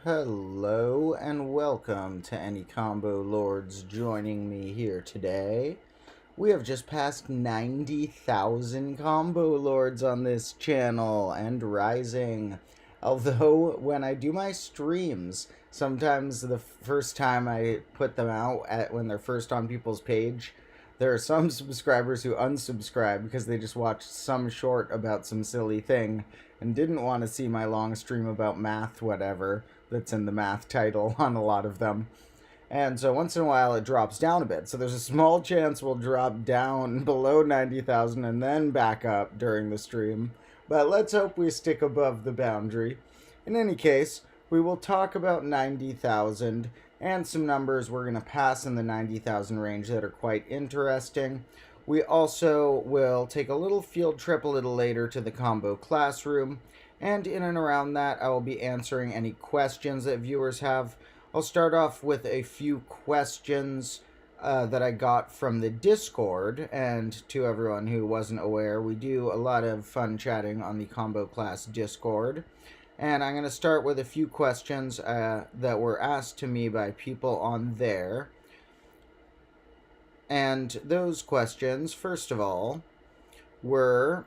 Hello and welcome to any combo lords joining me here today. We have just passed 90,000 combo lords on this channel and rising. Although when I do my streams, sometimes the first time I put them out when they're first on people's page, there are some subscribers who unsubscribe because they just watched some short about some silly thing and didn't want to see my long stream about math whatever that's in the math title on a lot of them. And so once in a while it drops down a bit. So there's a small chance we'll drop down below 90,000 and then back up during the stream. But let's hope we stick above the boundary. In any case, we will talk about 90,000 and some numbers we're going to pass in the 90,000 range that are quite interesting. We also will take a little field trip a little later to the combo classroom. And in and around that, I will be answering any questions that viewers have. I'll start off with a few questions that I got from the Discord. And to everyone who wasn't aware, we do a lot of fun chatting on the Combo Class Discord. And I'm going to start with a few questions that were asked to me by people on there. And those questions, first of all, were: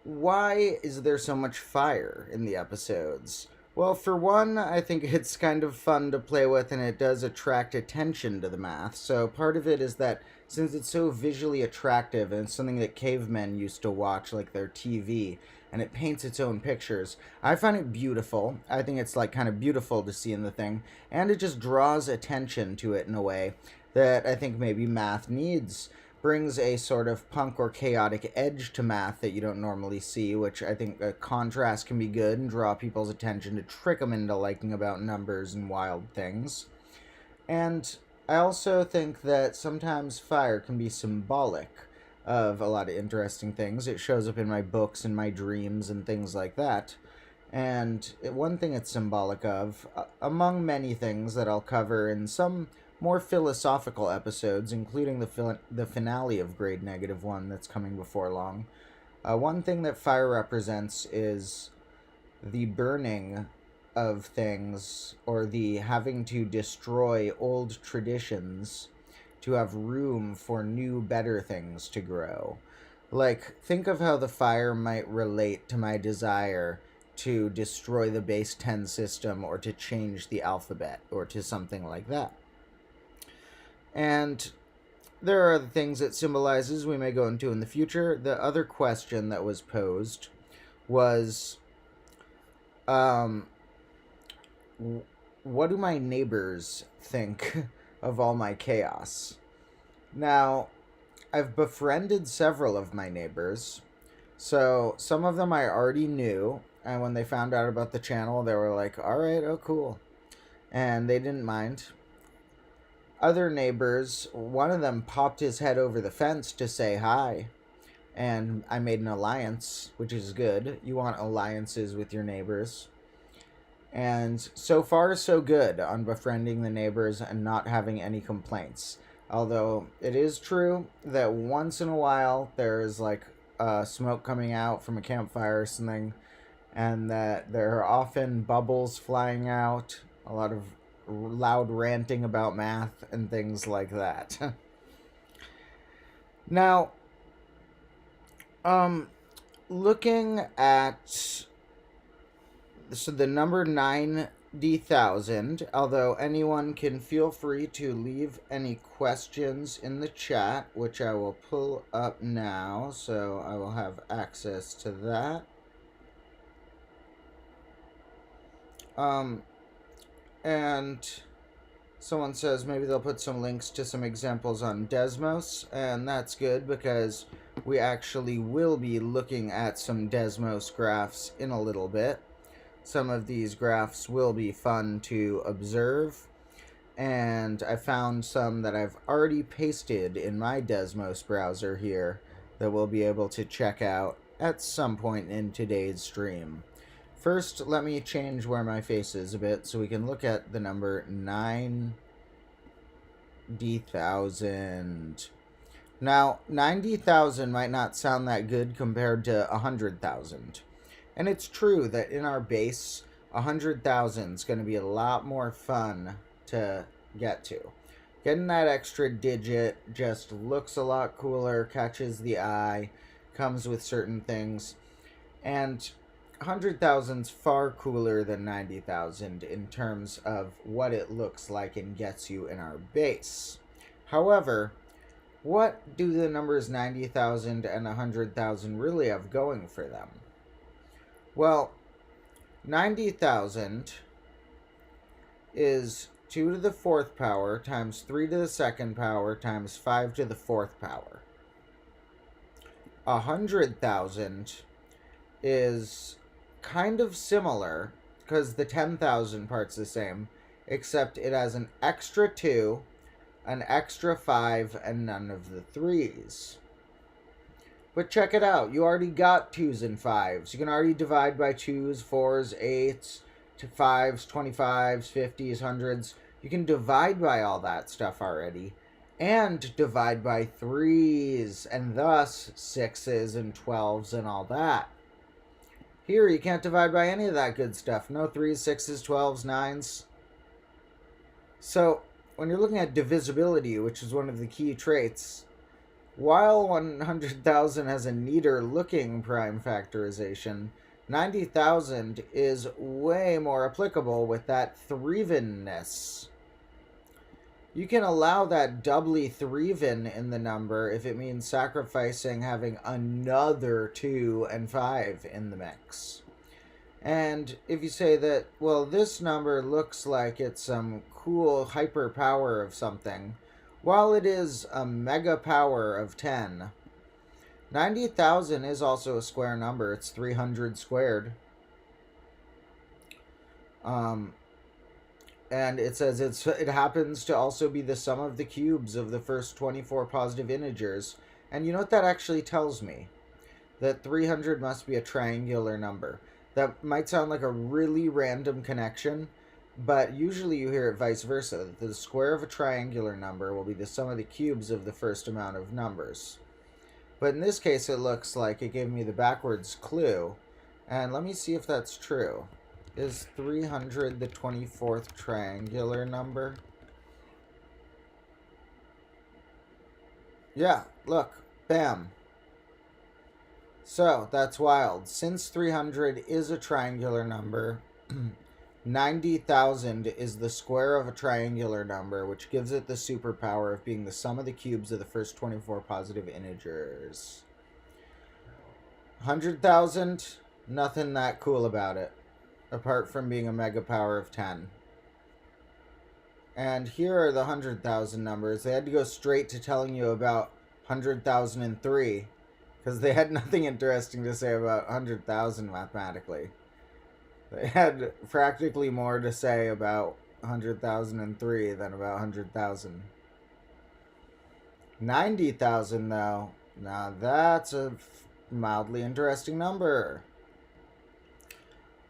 why is there so much fire in the episodes? Well, for one, I think it's kind of fun to play with and it does attract attention to the math. So part of it is that since it's so visually attractive and it's something that cavemen used to watch like their TV, and it paints its own pictures, I find it beautiful. I think it's like kind of beautiful to see in the thing, and it just draws attention to it in a way that I think maybe math needs. Brings a sort of punk or chaotic edge to math that you don't normally see, which I think a contrast can be good and draw people's attention to trick them into liking about numbers and wild things. And I also think that sometimes fire can be symbolic of a lot of interesting things. It shows up in my books and my dreams and things like that. And one thing it's symbolic of, among many things that I'll cover in some more philosophical episodes, including the finale of Grade -1 that's coming before long. One thing that fire represents is the burning of things, or the having to destroy old traditions to have room for new, better things to grow. Like, think of how the fire might relate to my desire to destroy the base 10 system or to change the alphabet or to something like that. And there are other things it symbolizes we may go into in the future. The other question that was posed was, what do my neighbors think of all my chaos? Now, I've befriended several of my neighbors, so some of them I already knew, and when they found out about the channel, they were like, alright, oh cool, and they didn't mind. Other neighbors, one of them popped his head over the fence to say hi, and I made an alliance, which is good. You want alliances with your neighbors. And so far, so good on befriending the neighbors and not having any complaints. Although it is true that once in a while there's like smoke coming out from a campfire or something, and that there are often bubbles flying out, a lot of loud ranting about math and things like that. Now, looking at the number 90,000, although anyone can feel free to leave any questions in the chat, which I will pull up now, so I will have access to that. And someone says maybe they'll put some links to some examples on Desmos, and that's good because we actually will be looking at some Desmos graphs in a little bit. Some of these graphs will be fun to observe, and I found some that I've already pasted in my Desmos browser here that we'll be able to check out at some point in today's stream. First, let me change where my face is a bit so we can look at the number 90,000. Now, 90,000 might not sound that good compared to 100,000. And it's true that in our base, 100,000 is going to be a lot more fun to get to. Getting that extra digit just looks a lot cooler, catches the eye, comes with certain things, and 100,000's far cooler than 90,000 in terms of what it looks like and gets you in our base. However, what do the numbers 90,000 and 100,000 really have going for them? Well, 90,000 is 2 to the 4th power times 3 to the 2nd power times 5 to the 4th power. 100,000 is kind of similar because the 10,000 part's the same, except it has an extra 2, an extra 5, and none of the 3s. But check it out, you already got 2s and 5s. You can already divide by 2s, 4s, 8s, to 5s, 25s, 50s, 100s. You can divide by all that stuff already. And divide by 3s, and thus 6s and 12s and all that. Here, you can't divide by any of that good stuff. No 3s, 6s, 12s, 9s. So, when you're looking at divisibility, which is one of the key traits, while 100,000 has a neater looking prime factorization, 90,000 is way more applicable with that threvenness. You can allow that doubly threven in the number if it means sacrificing having another 2 and 5 in the mix. And if you say that, well, this number looks like it's some cool hyper power of something, while it is a mega power of 10, 90,000 is also a square number. It's 300 squared. And it says it happens to also be the sum of the cubes of the first 24 positive integers. And you know what that actually tells me? That 300 must be a triangular number. That might sound like a really random connection, but usually you hear it vice versa. The square of a triangular number will be the sum of the cubes of the first amount of numbers. But in this case, it looks like it gave me the backwards clue. And let me see if that's true. Is 300 the 24th triangular number? Yeah, look. Bam. So, that's wild. Since 300 is a triangular number, 90,000 is the square of a triangular number, which gives it the superpower of being the sum of the cubes of the first 24 positive integers. 100,000, nothing that cool about it, apart from being a mega power of 10. And here are the 100,000 numbers. They had to go straight to telling you about 100,003, because they had nothing interesting to say about 100,000 mathematically. They had practically more to say about 100,003 than about 100,000. 90,000, though, now that's a mildly interesting number.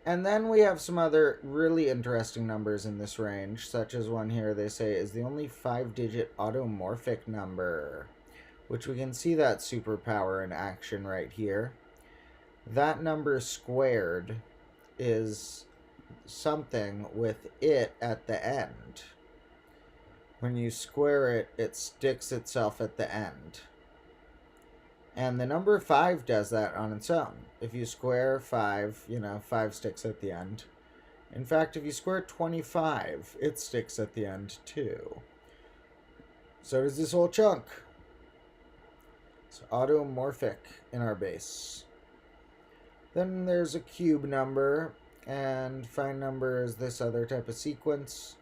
And then we have some other really interesting numbers in this range, such as one here they say is the only 5-digit automorphic number, which we can see that superpower in action right here. That number squared is something with it at the end. When you square it, it sticks itself at the end. And the number 5 does that on its own. If you square 5, 5 sticks at the end. In fact, if you square 25, it sticks at the end too. So does this whole chunk. It's automorphic in our base. Then there's a cube number, and fine number is this other type of sequence.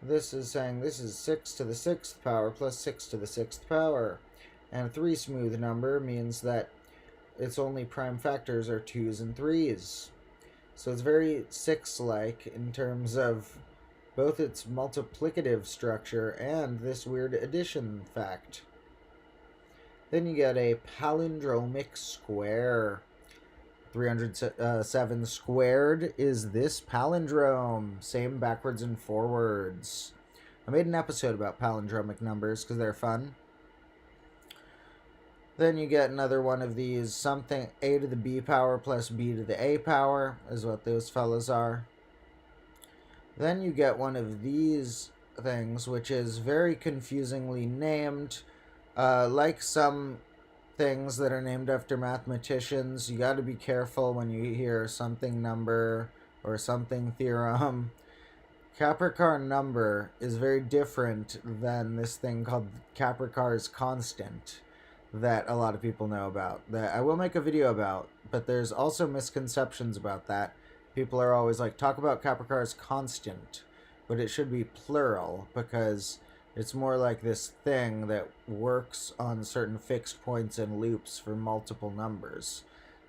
This is saying this is 6 to the 6th power plus 6 to the 6th power. And a 3 smooth number means that its only prime factors are 2s and 3s. So it's very 6-like in terms of both its multiplicative structure and this weird addition fact. Then you get a palindromic square. 307 squared is this palindrome. Same backwards and forwards. I made an episode about palindromic numbers because they're fun. Then you get another one of these, something a to the b power plus b to the a power is what those fellas are. Then you get one of these things, which is very confusingly named. Like some things that are named after mathematicians, you got to be careful when you hear something number or something theorem. Capricorn number is very different than this thing called Capricorn's constant that a lot of people know about, that I will make a video about, but there's also misconceptions about that. People are always like, talk about Capricorn's constant, but it should be plural because it's more like this thing that works on certain fixed points and loops for multiple numbers.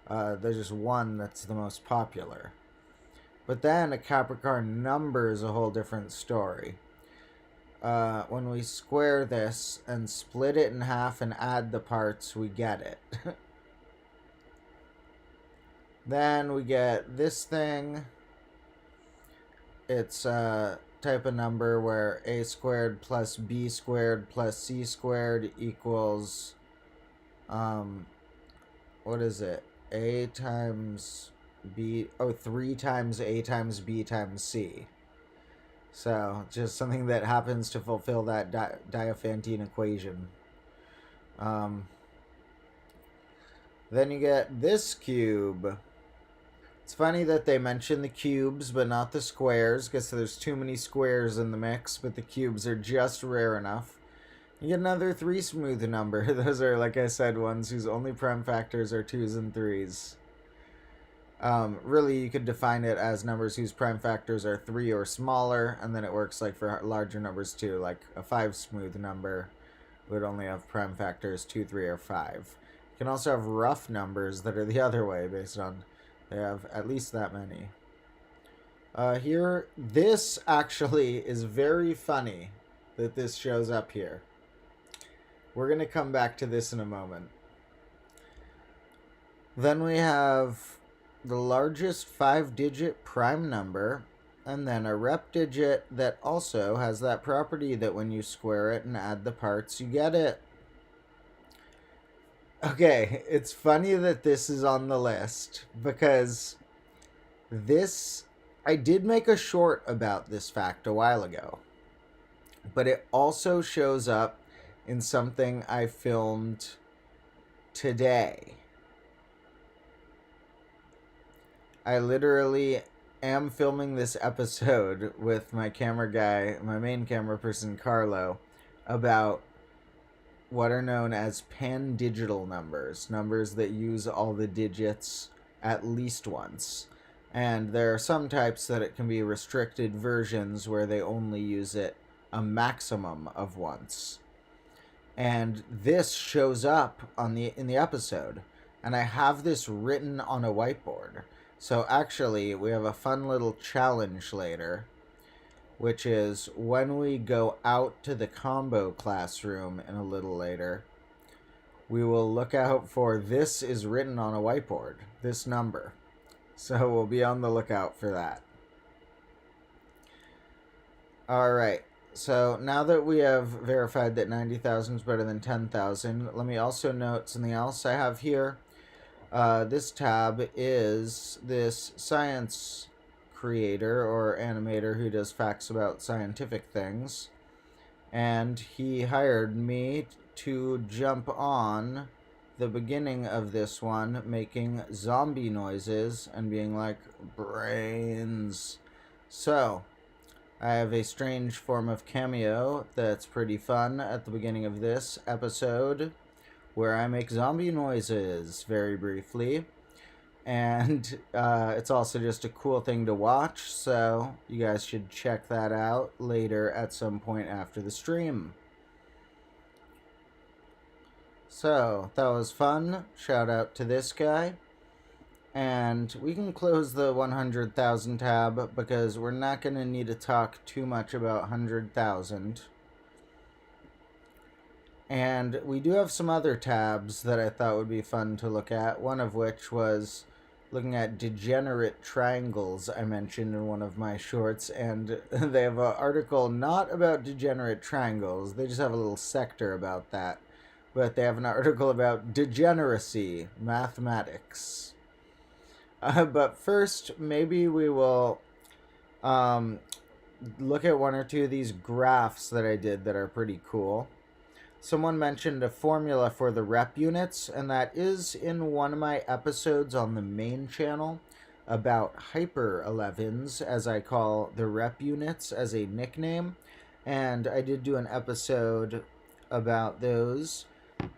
There's just one that's the most popular. But then a Capricorn number is a whole different story. When we square this and split it in half and add the parts, we get it. Then we get this thing. It's a type of number where a squared plus b squared plus c squared equals, what is it? A times b, 3 times a times b times c. So, just something that happens to fulfill that Diophantine equation. Then you get this cube. It's funny that they mention the cubes, but not the squares, because there's too many squares in the mix, but the cubes are just rare enough. You get another 3 smooth number. Those are, like I said, ones whose only prime factors are 2s and 3s. Really, you could define it as numbers whose prime factors are 3 or smaller, and then it works like for larger numbers too. Like a 5 smooth number would only have prime factors 2, 3, or 5. You can also have rough numbers that are the other way, based on they have at least that many. Here, this actually is very funny that this shows up here. We're going to come back to this in a moment. Then we have the largest 5-digit prime number, and then a rep digit that also has that property that when you square it and add the parts, you get it. Okay, it's funny that this is on the list because this, I did make a short about this fact a while ago, but it also shows up in something I filmed today. I literally am filming this episode with my camera guy, my main camera person, Carlo, about what are known as pandigital numbers, numbers that use all the digits at least once. And there are some types that it can be restricted versions where they only use it a maximum of once. And this shows up on in the episode, and I have this written on a whiteboard. So actually, we have a fun little challenge later, which is when we go out to the combo classroom in a little later, we will look out for this is written on a whiteboard, this number. So we'll be on the lookout for that. All right. So now that we have verified that 90,000 is better than 10,000, let me also note something else I have here. This tab is this science creator or animator who does facts about scientific things, and he hired me to jump on the beginning of this one making zombie noises and being like, brains. So I have a strange form of cameo that's pretty fun at the beginning of this episode, where I make zombie noises very briefly, and it's also just a cool thing to watch, so you guys should check that out later at some point after the stream. So, that was fun. Shout out to this guy. And we can close the 100,000 tab because we're not going to need to talk too much about 100,000. And we do have some other tabs that I thought would be fun to look at, one of which was looking at degenerate triangles I mentioned in one of my shorts, and they have an article not about degenerate triangles, they just have a little sector about that, but they have an article about degeneracy, mathematics. But first, maybe we will look at one or two of these graphs that I did that are pretty cool. Someone mentioned a formula for the rep units, and that is in one of my episodes on the main channel about hyper 11s, as I call the rep units as a nickname. And I did do an episode about those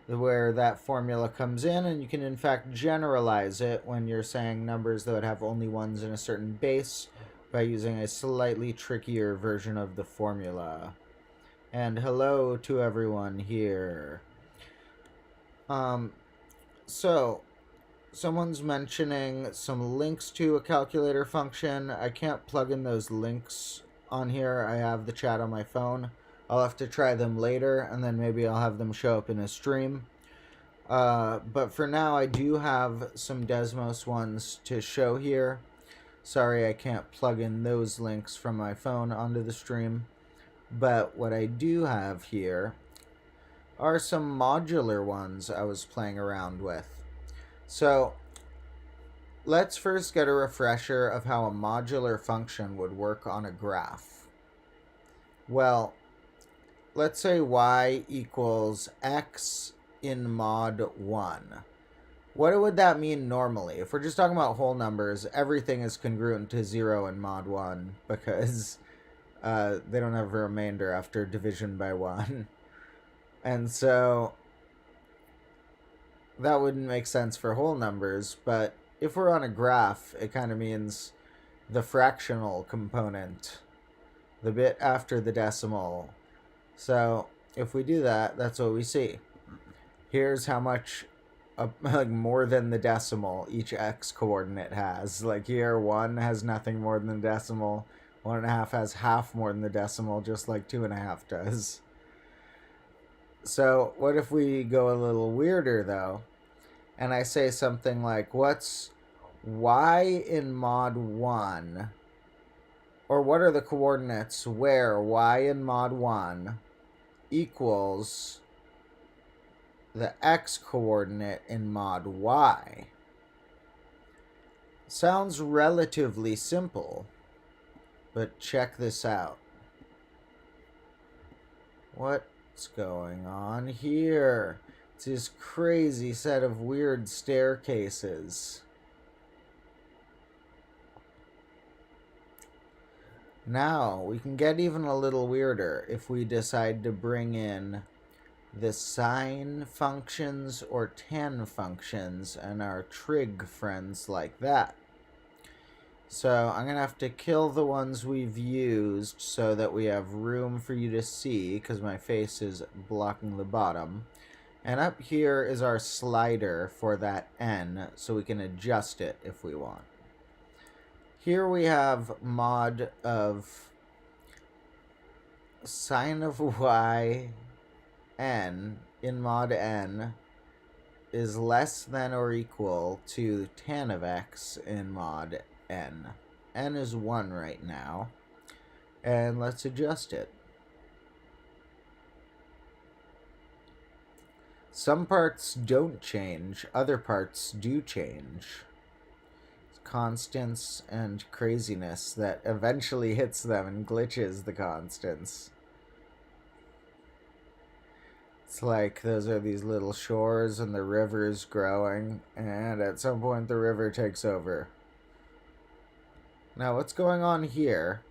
where that formula comes in, and you can in fact generalize it when you're saying numbers that would have only ones in a certain base by using a slightly trickier version of the formula. And hello to everyone here. So someone's mentioning some links to a calculator function. I can't plug in those links on here. I have the chat on my phone. I'll have to try them later, and then maybe I'll have them show up in a stream. But for now, I do have some Desmos ones to show here. Sorry, I can't plug in those links from my phone onto the stream. But what I do have here are some modular ones I was playing around with. So let's first get a refresher of how a modular function would work on a graph. Well, let's say y equals x in mod 1. What would that mean normally? If we're just talking about whole numbers, everything is congruent to 0 in mod 1 because they don't have a remainder after division by 1. And so that wouldn't make sense for whole numbers, but if we're on a graph, it kind of means the fractional component, the bit after the decimal. So if we do that, that's what we see. Here's how much like more than the decimal each x coordinate has. Like here, 1 has nothing more than the decimal. 1.5 has half more than the decimal, just like 2.5 does. So what if we go a little weirder though, and I say something like, what's y in mod 1, or what are the coordinates where y in mod 1 equals the x coordinate in mod y? Sounds relatively simple, but check this out. What's going on here? It's this crazy set of weird staircases. Now, we can get even a little weirder if we decide to bring in the sine functions or tan functions and our trig friends like that. So I'm going to have to kill the ones we've used so that we have room for you to see, because my face is blocking the bottom. And up here is our slider for that n, so we can adjust it if we want. Here we have mod of sine of y n in mod n is less than or equal to tan of x in mod n. N is 1 right now. And let's adjust it. Some parts don't change, other parts do change. Constants and craziness that eventually hits them and glitches the constants. It's like those are these little shores and the river's growing, and at some point the river takes over. Now what's going on here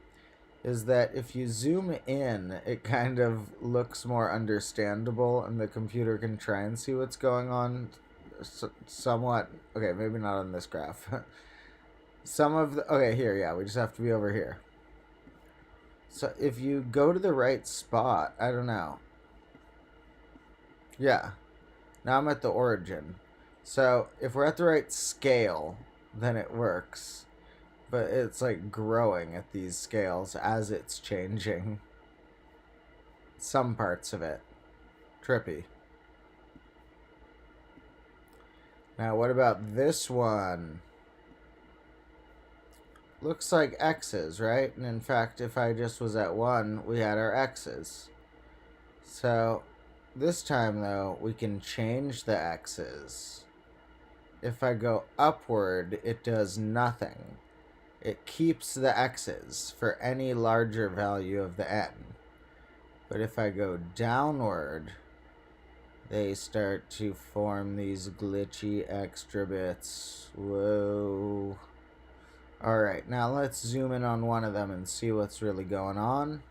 is that if you zoom in, it kind of looks more understandable and the computer can try and see what's going on somewhat. Okay, maybe not on this graph. Some of the, okay, here, yeah, we just have to be over here. So if you go to the right spot, I don't know. Yeah, now I'm at the origin. So if we're at the right scale, then it works. But it's like growing at these scales as it's changing. Some parts of it. Trippy. Now what about this one? Looks like x's, right? And in fact, if I just was at 1, we had our x's. So this time though, we can change the x's. If I go upward, it does nothing. it keeps the x's for any larger value of the n. But if I go downward, they start to form these glitchy extra bits. Whoa. Alright, now let's zoom in on one of them and see what's really going on.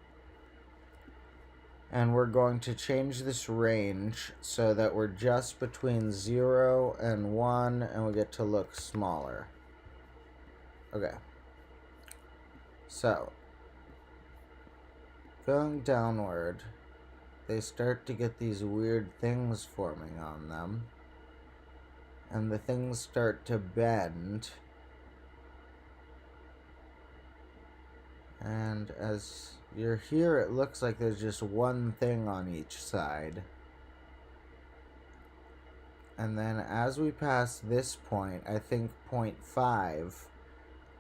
And we're going to change this range so that we're just between 0 and 1, and we get to look smaller. Okay. So, going downward, they start to get these weird things forming on them. And the things start to bend. And as you're here, it looks like there's just one thing on each side. And then as we pass this point, I think point 5,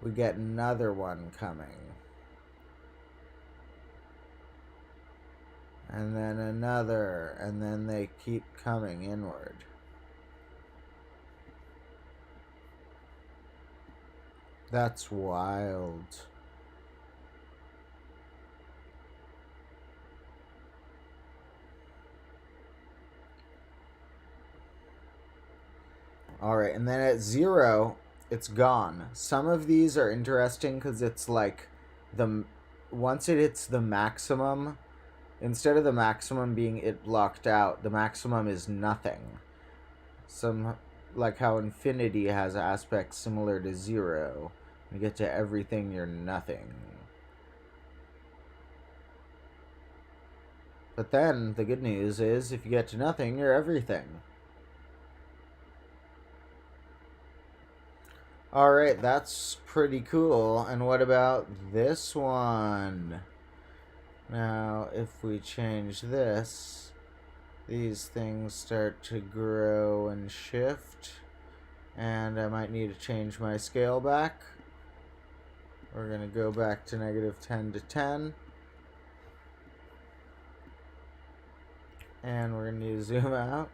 we get another one coming. And then another, and then they keep coming inward. That's wild. Alright, and then at 0, it's gone. Some of these are interesting because it's like once it hits the maximum, instead of the maximum being it blocked out, the maximum is nothing. Like how infinity has aspects similar to 0. You get to everything, you're nothing. But then, the good news is, if you get to nothing, you're everything. Alright, that's pretty cool. And what about this one? Now, if we change this, these things start to grow and shift. And I might need to change my scale back. We're going to go back to -10 to 10. And we're going to zoom out.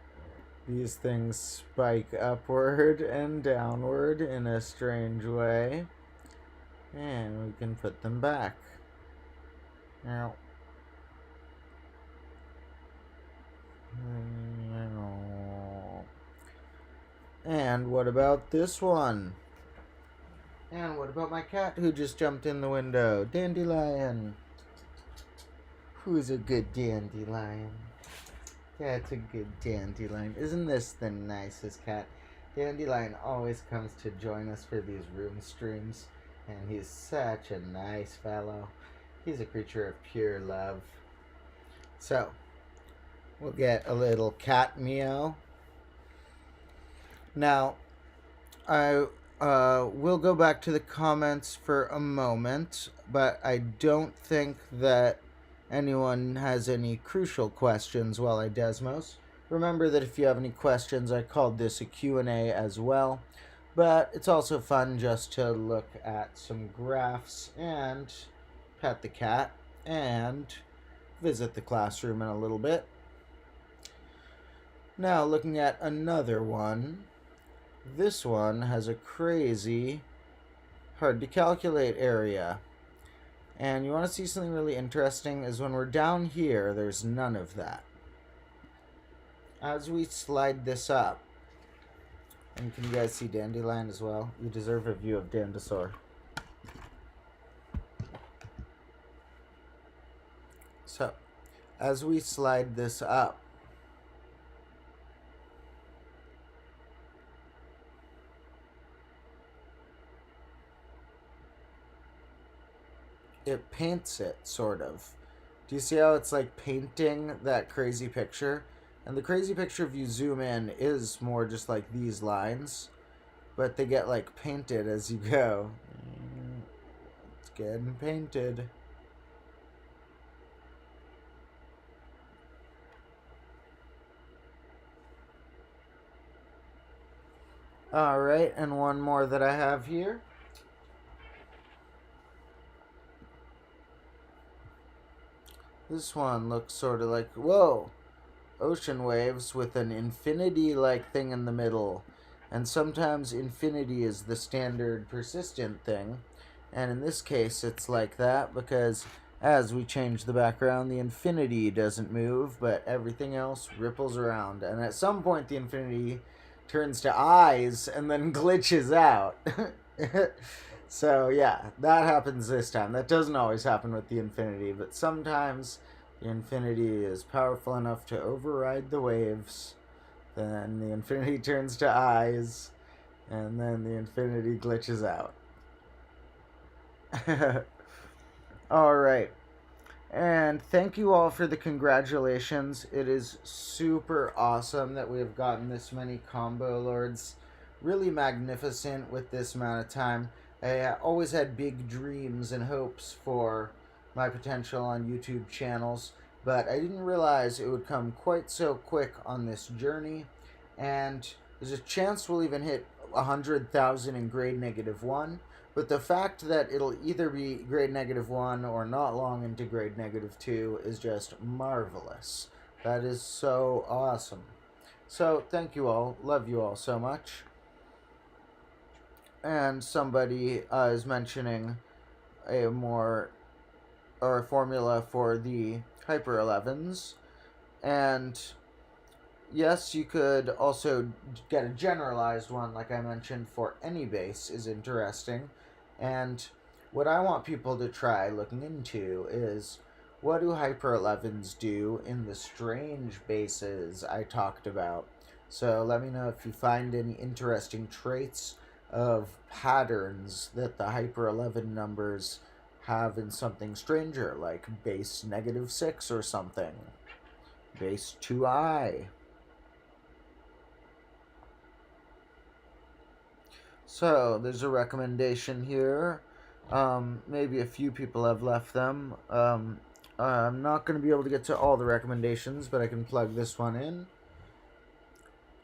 These things spike upward and downward in a strange way. And we can put them back. Now. And what about this one? And what about my cat who just jumped in the window? Dandelion. Who's a good dandelion? That's a good dandelion. Isn't this the nicest cat? Dandelion always comes to join us for these room streams, and he's such a nice fellow. He's a creature of pure love. So, we'll get a little cat meow. Now, I will go back to the comments for a moment, but I don't think that anyone has any crucial questions while I desmos. Remember that if you have any questions, I called this a Q&A as well. But it's also fun just to look at some graphs and pet the cat and visit the classroom in a little bit. Now, looking at another one. This one has a crazy hard to calculate area. And you want to see something really interesting is when we're down here, there's none of that. As we slide this up, and can you guys see Dandelion as well? You deserve a view of Dandasaur. So, as we slide this up, it paints it, sort of. Do you see how it's like painting that crazy picture? And the crazy picture, if you zoom in, is more just like these lines. But they get like painted as you go. It's getting painted. Alright, and one more that I have here. This one looks sort of like, whoa, ocean waves with an infinity-like thing in the middle. And sometimes infinity is the standard persistent thing. And in this case, it's like that because as we change the background, the infinity doesn't move, but everything else ripples around. And at some point, the infinity turns to eyes and then glitches out. So, yeah, that happens this time. That doesn't always happen with the infinity, but sometimes the infinity is powerful enough to override the waves. Then the infinity turns to eyes, and then the infinity glitches out. All right. And thank you all for the congratulations. It is super awesome that we have gotten this many combo lords. Really magnificent with this amount of time. I always had big dreams and hopes for my potential on YouTube channels, but I didn't realize it would come quite so quick on this journey. And there's a chance we'll even hit 100,000 in grade -1. But the fact that it'll either be grade -1 or not long into grade -2 is just marvelous. That is so awesome. So thank you all. Love you all so much. And somebody is mentioning a formula for the Hyper 11s. And yes, you could also get a generalized one, like I mentioned, for any base is interesting. And what I want people to try looking into is, what do Hyper 11s do in the strange bases I talked about? So let me know if you find any interesting traits of patterns that the Hyper 11 numbers have in something stranger, like base -6 or something. Base 2i. So, there's a recommendation here. Maybe a few people have left them. I'm not going to be able to get to all the recommendations, but I can plug this one in.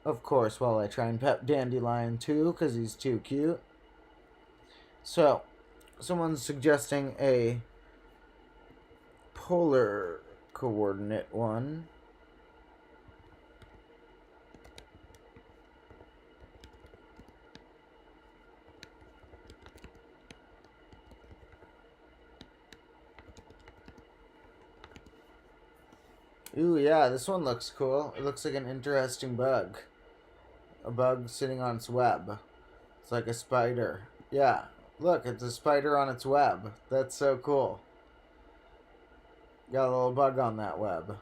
Of course, while I try and pet Dandelion too, because he's too cute. So, someone's suggesting a polar coordinate one. Ooh, yeah, this one looks cool. It looks like an interesting bug. A bug sitting on its web. It's like a spider. Yeah, look, it's a spider on its web. That's so cool. Got a little bug on that web.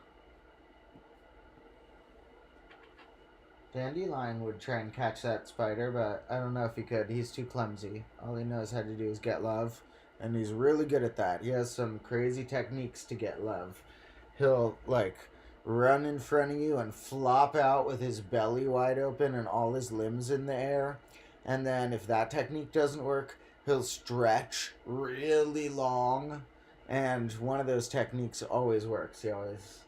Dandelion would try and catch that spider, but I don't know if he could. He's too clumsy. All he knows how to do is get love, and he's really good at that. He has some crazy techniques to get love. He'll, like, run in front of you and flop out with his belly wide open and all his limbs in the air. And then if that technique doesn't work, he'll stretch really long. And one of those techniques always works. He always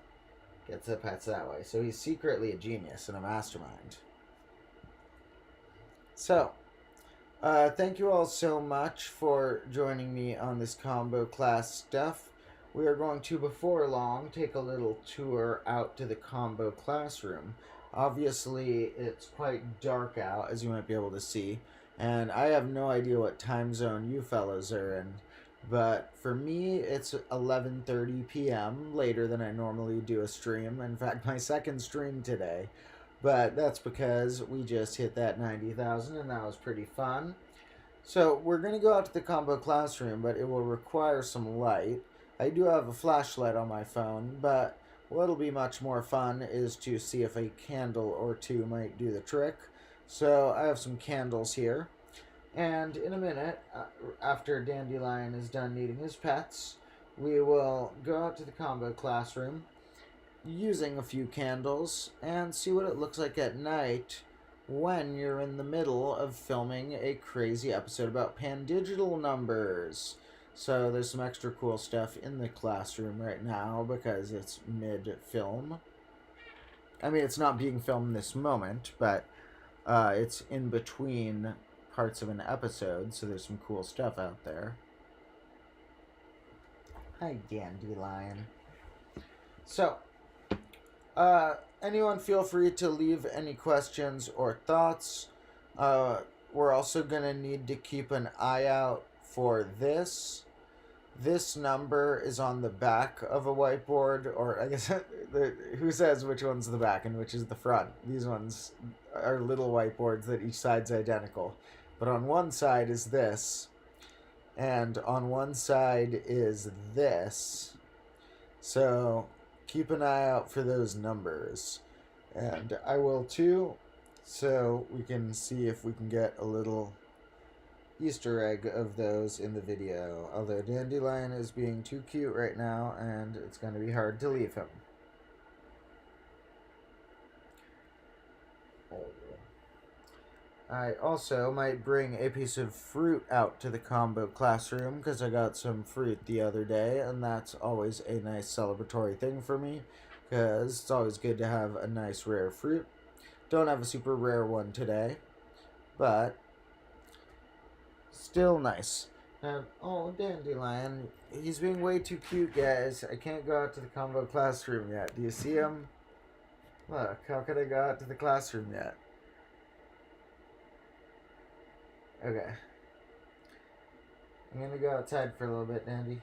gets the pets that way. So he's secretly a genius and a mastermind. So, thank you all so much for joining me on this combo class stuff. We are going to, before long, take a little tour out to the combo classroom. Obviously, it's quite dark out, as you might be able to see, and I have no idea what time zone you fellows are in, but for me, it's 11:30 p.m., later than I normally do a stream. In fact, my second stream today, but that's because we just hit that 90,000, and that was pretty fun. So, we're going to go out to the combo classroom, but it will require some light. I do have a flashlight on my phone, but what'll be much more fun is to see if a candle or two might do the trick. So I have some candles here. And in a minute, after Dandelion is done eating his pets, we will go out to the combo classroom using a few candles and see what it looks like at night when you're in the middle of filming a crazy episode about pandigital numbers. So there's some extra cool stuff in the classroom right now because it's mid-film. I mean, it's not being filmed this moment, but it's in between parts of an episode, so there's some cool stuff out there. Hi, Dandelion. So, anyone feel free to leave any questions or thoughts. We're also going to need to keep an eye out for this number is on the back of a whiteboard, or I guess who says which one's the back and which is the front? These ones are little whiteboards that each side's identical. But on one side is this, and on one side is this. So keep an eye out for those numbers. And I will too, so we can see if we can get a little Easter egg of those in the video. Although Dandelion is being too cute right now, and it's going to be hard to leave him. I also might bring a piece of fruit out to the combo classroom because I got some fruit the other day, and that's always a nice celebratory thing for me because it's always good to have a nice rare fruit. Don't have a super rare one today, but still nice. And, oh, Dandelion, he's being way too cute, guys. I can't go out to the combo classroom yet. Do you see him? Look, how could I go out to the classroom yet? Okay. I'm gonna go outside for a little bit, Dandy.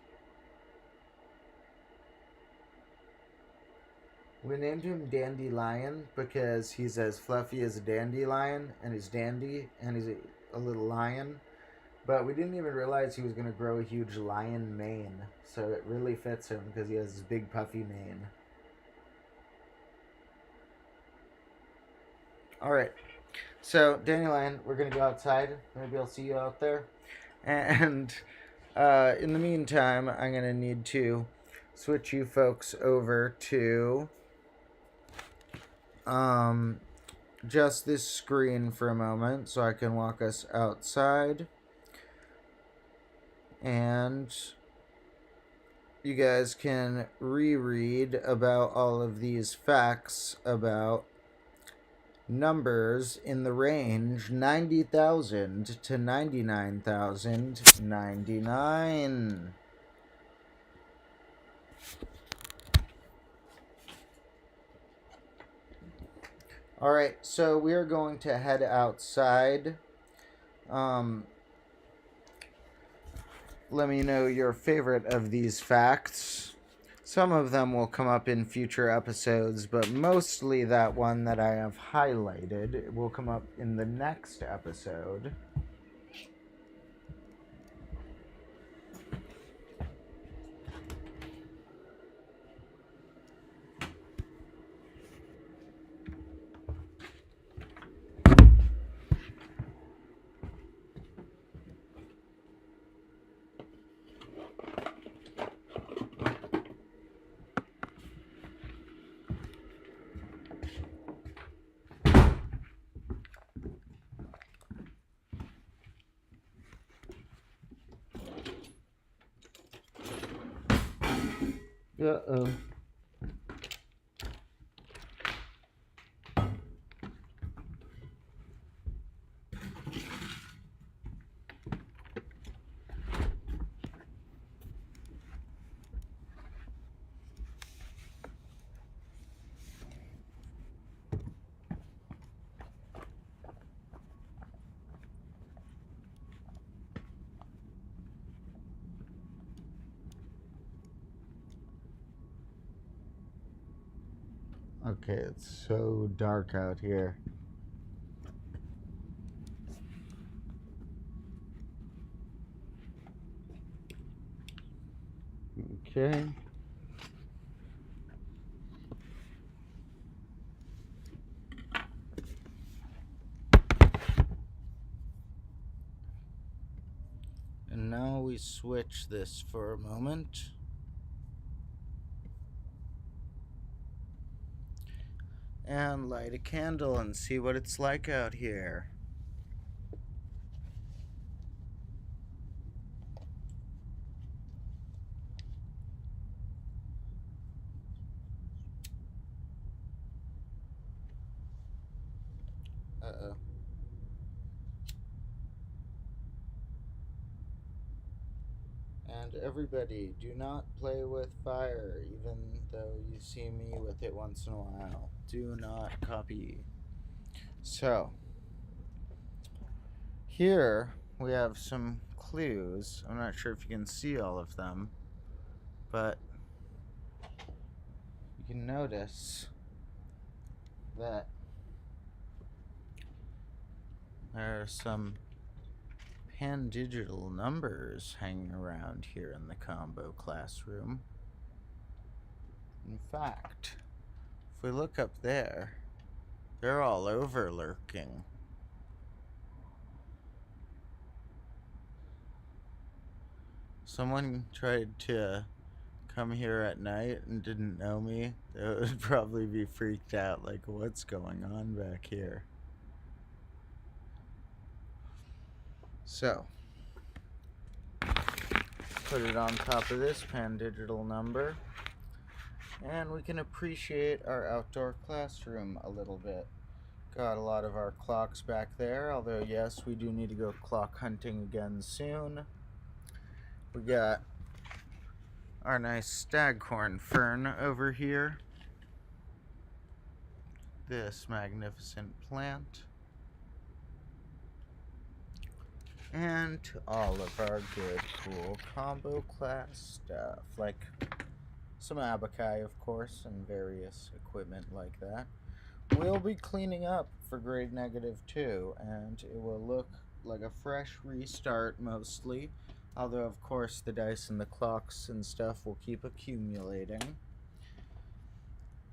We named him Dandelion because he's as fluffy as a dandelion, and he's dandy, and he's a little lion. But we didn't even realize he was going to grow a huge lion mane. So it really fits him because he has this big puffy mane. Alright. So, Dandelion, we're going to go outside. Maybe I'll see you out there. And in the meantime, I'm going to need to switch you folks over to just this screen for a moment so I can walk us outside. And you guys can reread about all of these facts about numbers in the range 90,000 to 99,099. Alright, so we are going to head outside. Let me know your favorite of these facts. Some of them will come up in future episodes, but mostly that one that I have highlighted will come up in the next episode. Uh-oh. Okay, it's so dark out here. Okay. And now we switch this for a moment. And light a candle and see what it's like out here. Uh-oh. And everybody, do not play with fire, even though you see me with it once in a while. Do not copy. So, here we have some clues. I'm not sure if you can see all of them, but you can notice that there are some pandigital numbers hanging around here in the combo classroom. In fact, if we look up there, they're all over lurking. Someone tried to come here at night and didn't know me, they would probably be freaked out, like, what's going on back here? So, put it on top of this pandigital number, and we can appreciate our outdoor classroom a little bit. Got a lot of our clocks back there, although yes, we do need to go clock hunting again soon. We got our nice staghorn fern over here. This magnificent plant. And all of our good, cool combo class stuff, like some abaci, of course, and various equipment like that. We'll be cleaning up for grade -2, and it will look like a fresh restart mostly, although of course the dice and the clocks and stuff will keep accumulating.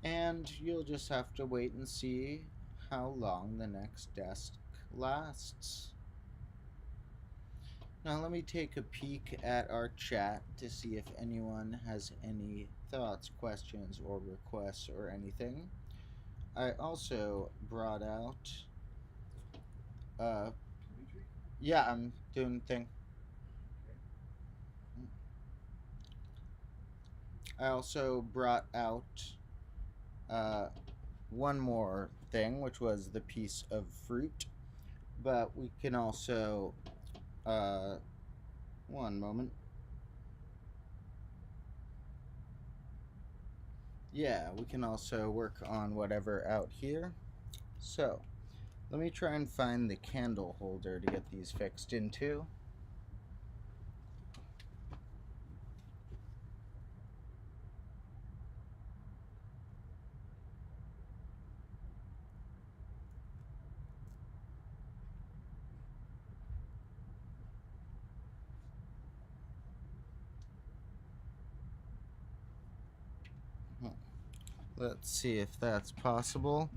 And you'll just have to wait and see how long the next desk lasts. Now let me take a peek at our chat to see if anyone has any thoughts, questions, or requests or anything. I also brought out yeah, I'm doing thing. I also brought out one more thing, which was the piece of fruit, but we can also one moment. Yeah, we can also work on whatever out here. So let me try and find the candle holder to get these fixed into. Let's see if that's possible.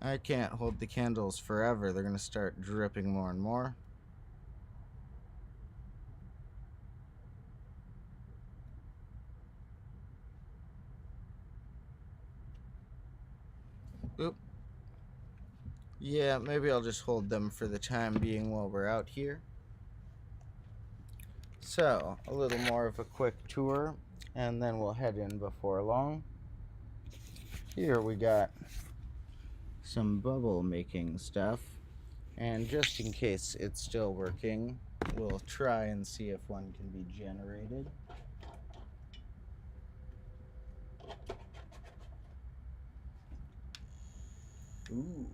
I can't hold the candles forever. They're going to start dripping more and more. Oop. Yeah, maybe I'll just hold them for the time being while we're out here. So, a little more of a quick tour, and then we'll head in before long. Here we got some bubble making stuff, and just in case it's still working, we'll try and see if one can be generated. Ooh.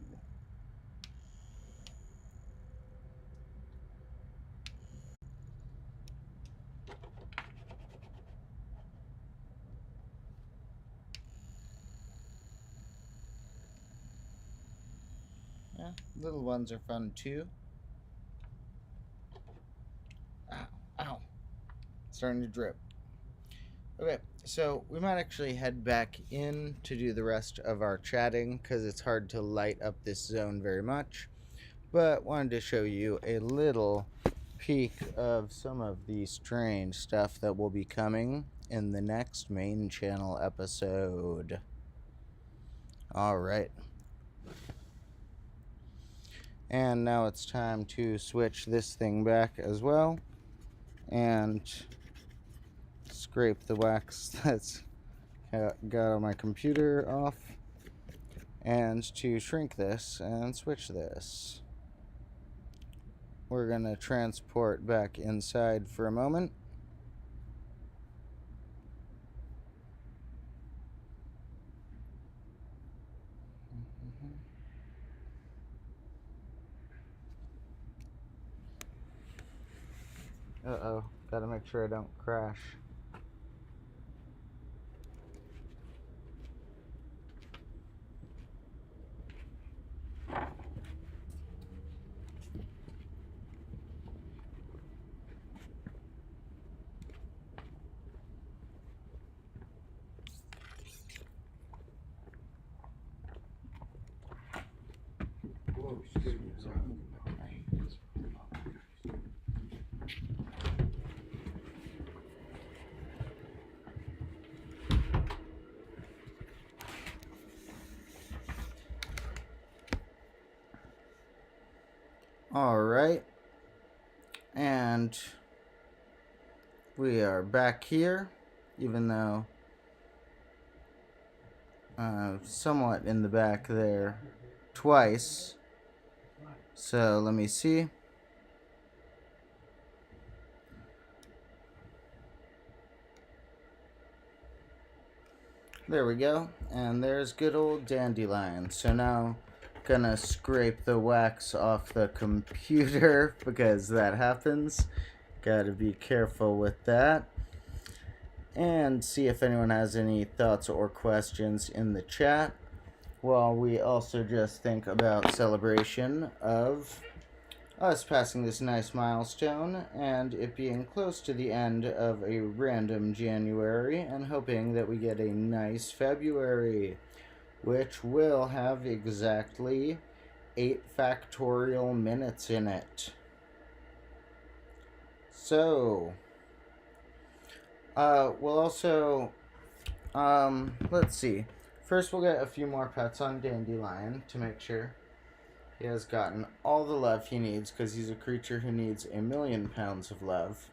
Yeah, little ones are fun too. Ow, ow. Starting to drip. Okay, so we might actually head back in to do the rest of our chatting because it's hard to light up this zone very much. But wanted to show you a little peek of some of the strange stuff that will be coming in the next main channel episode. Alright. And now it's time to switch this thing back as well and scrape the wax that's got on my computer off, and to shrink this and switch this. We're gonna transport back inside for a moment. Uh-oh, gotta make sure I don't crash. Whoa, Alright, and we are back here, even though somewhat in the back there twice. So let me see. There we go, and there's good old Dandelion. So now gonna scrape the wax off the computer because that happens. Gotta be careful with that. And see if anyone has any thoughts or questions in the chat, while we also just think about celebration of us passing this nice milestone and it being close to the end of a random January, and hoping that we get a nice February, which will have exactly 8 factorial minutes in it. So, we'll also, let's see. First, we'll get a few more pets on Dandelion to make sure he has gotten all the love he needs, because he's a creature who needs 1,000,000 pounds of love.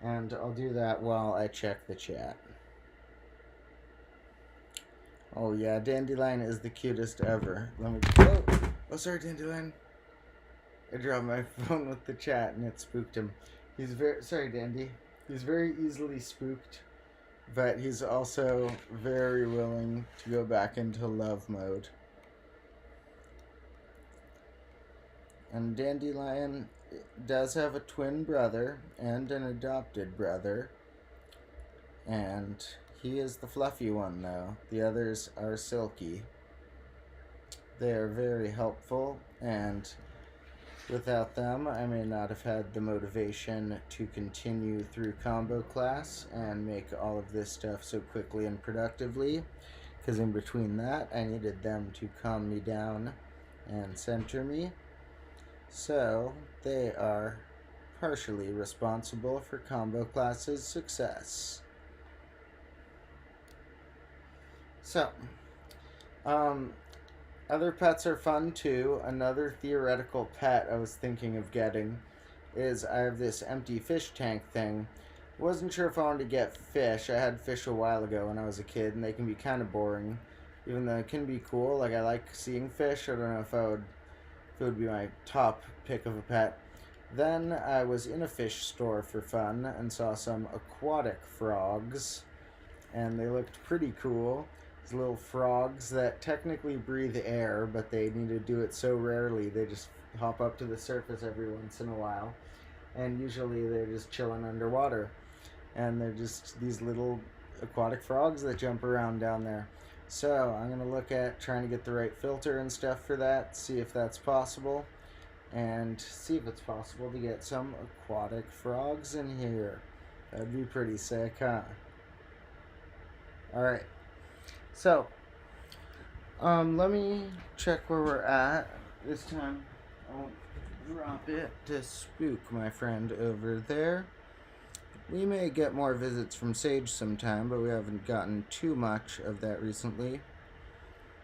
And I'll do that while I check the chat. Oh yeah, Dandelion is the cutest ever. Let me... Oh, sorry, Dandelion. I dropped my phone with the chat and it spooked him. He's very... Sorry, Dandy. He's very easily spooked, but he's also very willing to go back into love mode. And Dandelion does have a twin brother and an adopted brother. And he is the fluffy one, though. The others are silky. They are very helpful, and without them, I may not have had the motivation to continue through combo class and make all of this stuff so quickly and productively. Because in between that, I needed them to calm me down and center me. So, they are partially responsible for combo class's success. So, other pets are fun too. Another theoretical pet I was thinking of getting is I have this empty fish tank thing. Wasn't sure if I wanted to get fish. I had fish a while ago when I was a kid, and they can be kind of boring, even though it can be cool. Like, I like seeing fish. I don't know if it would be my top pick of a pet. Then I was in a fish store for fun and saw some aquatic frogs, and they looked pretty cool. These little frogs that technically breathe air, but they need to do it so rarely they just hop up to the surface every once in a while, and usually they're just chilling underwater, and they're just these little aquatic frogs that jump around down there. So I'm gonna look at trying to get the right filter and stuff for that, see if that's possible, and see if it's possible to get some aquatic frogs in here. That'd be pretty sick, huh? Alright, so let me check where we're at. This time I'll drop it to spook my friend over there. We may get more visits from Sage sometime, but we haven't gotten too much of that recently.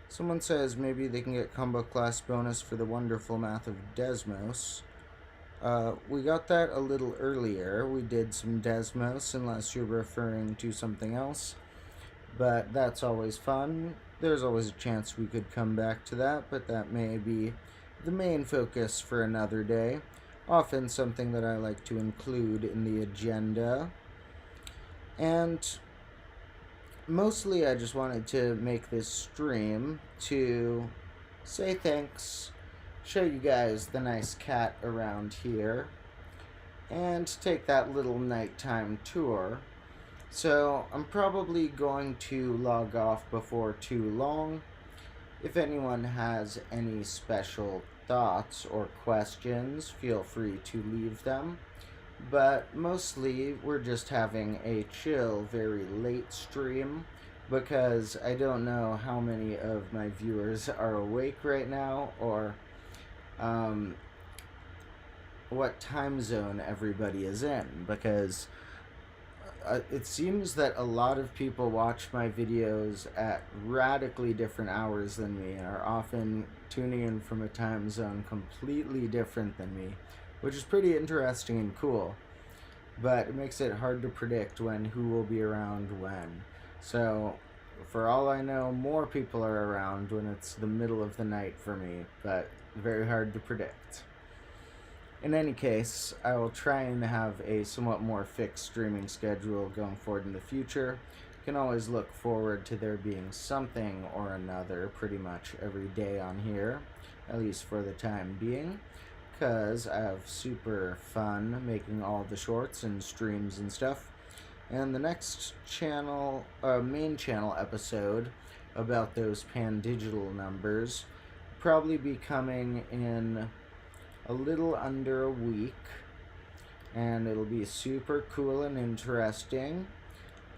Someone says maybe they can get combo class bonus for the wonderful math of desmos. We got that a little earlier. We did some desmos, unless you're referring to something else. But that's always fun. There's always a chance we could come back to that, but that may be the main focus for another day. Often something that I like to include in the agenda. And mostly I just wanted to make this stream to say thanks, show you guys the nice cat around here, and take that little nighttime tour. So I'm probably going to log off before too long. If anyone has any special thoughts or questions, feel free to leave them. But mostly, we're just having a chill, very late stream because I don't know how many of my viewers are awake right now or um, what time zone everybody is in, because it seems that a lot of people watch my videos at radically different hours than me and are often tuning in from a time zone completely different than me, which is pretty interesting and cool. But it makes it hard to predict who will be around when. So, for all I know, more people are around when it's the middle of the night for me, but very hard to predict. In any case, I will try and have a somewhat more fixed streaming schedule going forward in the future. You can always look forward to there being something or another pretty much every day on here, at least for the time being, because I have super fun making all the shorts and streams and stuff. And the next channel, main channel episode about those pandigital numbers will probably be coming in a little under a week, and it'll be super cool and interesting.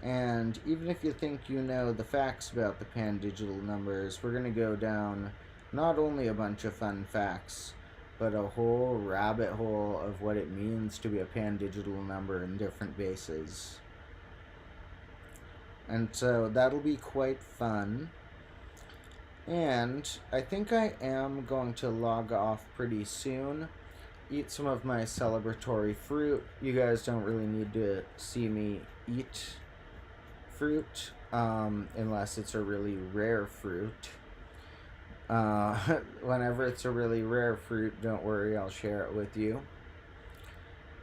And even if you think you know the facts about the pandigital numbers, we're going to go down not only a bunch of fun facts, but a whole rabbit hole of what it means to be a pandigital number in different bases. And so that'll be quite fun. And I think I am going to log off pretty soon, eat some of my celebratory fruit. You guys don't really need to see me eat fruit unless it's a really rare fruit. Whenever it's a really rare fruit, don't worry, I'll share it with you.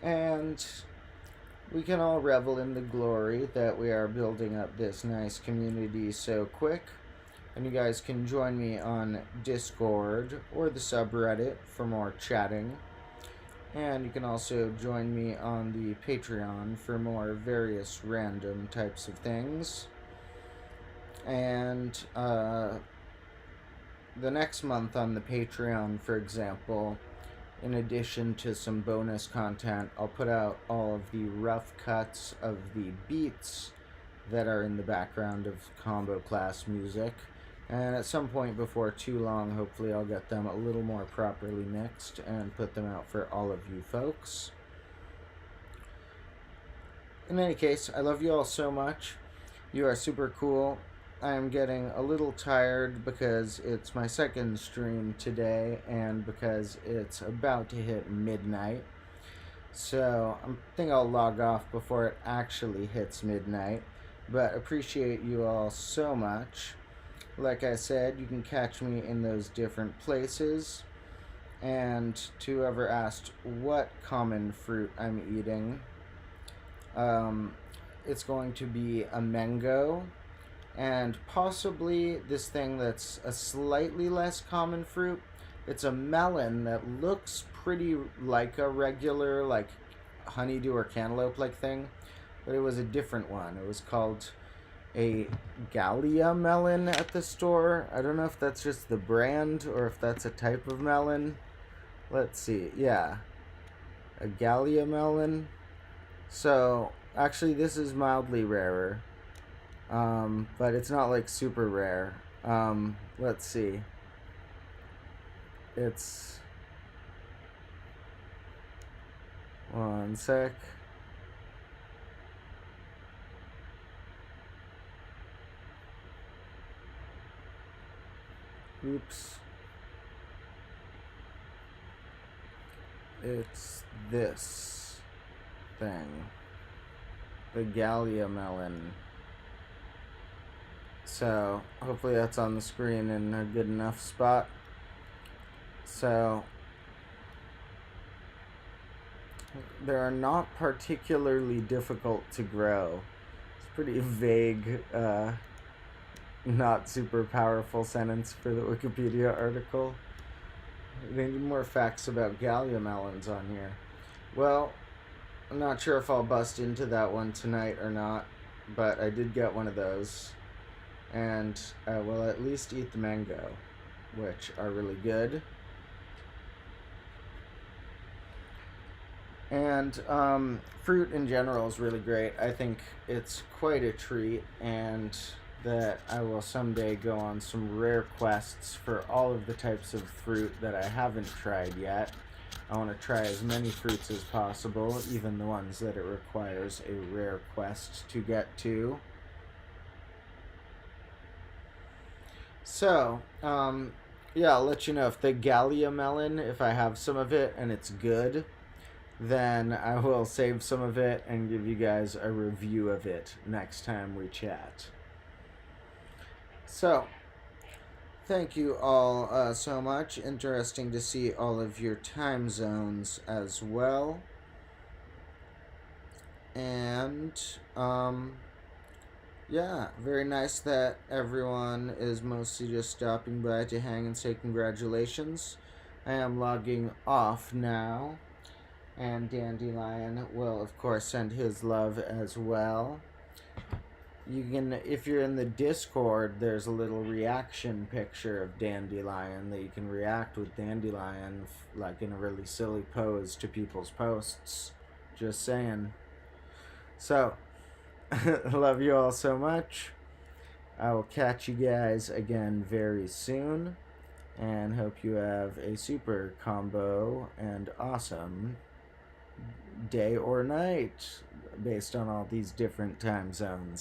And we can all revel in the glory that we are building up this nice community so quick. And you guys can join me on Discord or the subreddit for more chatting. And you can also join me on the Patreon for more various random types of things. And the next month on the Patreon, for example, in addition to some bonus content, I'll put out all of the rough cuts of the beats that are in the background of combo class music. And at some point before too long, hopefully I'll get them a little more properly mixed and put them out for all of you folks. In any case, I love you all so much. You are super cool. I am getting a little tired because it's my second stream today and because it's about to hit midnight. So I think I'll log off before it actually hits midnight. But appreciate you all so much. Like I said, you can catch me in those different places. And to whoever asked what common fruit I'm eating, it's going to be a mango, and possibly this thing that's a slightly less common fruit. It's a melon that looks pretty like a regular, like honeydew or cantaloupe-like thing, but it was a different one. It was called a Gallia melon at the store. I don't know if that's just the brand or if that's a type of melon. Let's see. Yeah, a Gallia melon. So actually this is mildly rarer, but it's not like super rare. Let's see. It's one sec. Oops. It's this thing. The Gallia melon. So, hopefully that's on the screen in a good enough spot. So, they are not particularly difficult to grow. It's a pretty vague, not super powerful sentence for the Wikipedia article. They need more facts about Gallia melons on here. Well, I'm not sure if I'll bust into that one tonight or not, but I did get one of those. And I will at least eat the mango, which are really good. And fruit in general is really great. I think it's quite a treat, and that I will someday go on some rare quests for all of the types of fruit that I haven't tried yet. I want to try as many fruits as possible, even the ones that it requires a rare quest to get to. So, yeah, I'll let you know if the Gallia melon, if I have some of it and it's good, then I will save some of it and give you guys a review of it next time we chat. So, thank you all so much. Interesting to see all of your time zones as well. And, yeah, very nice that everyone is mostly just stopping by to hang and say congratulations. I am logging off now, and Dandelion will, of course, send his love as well. You can, if you're in the Discord, there's a little reaction picture of Dandelion that you can react with Dandelion, like in a really silly pose to people's posts. Just saying. So, love you all so much. I will catch you guys again very soon, and hope you have a super combo and awesome day or night based on all these different time zones.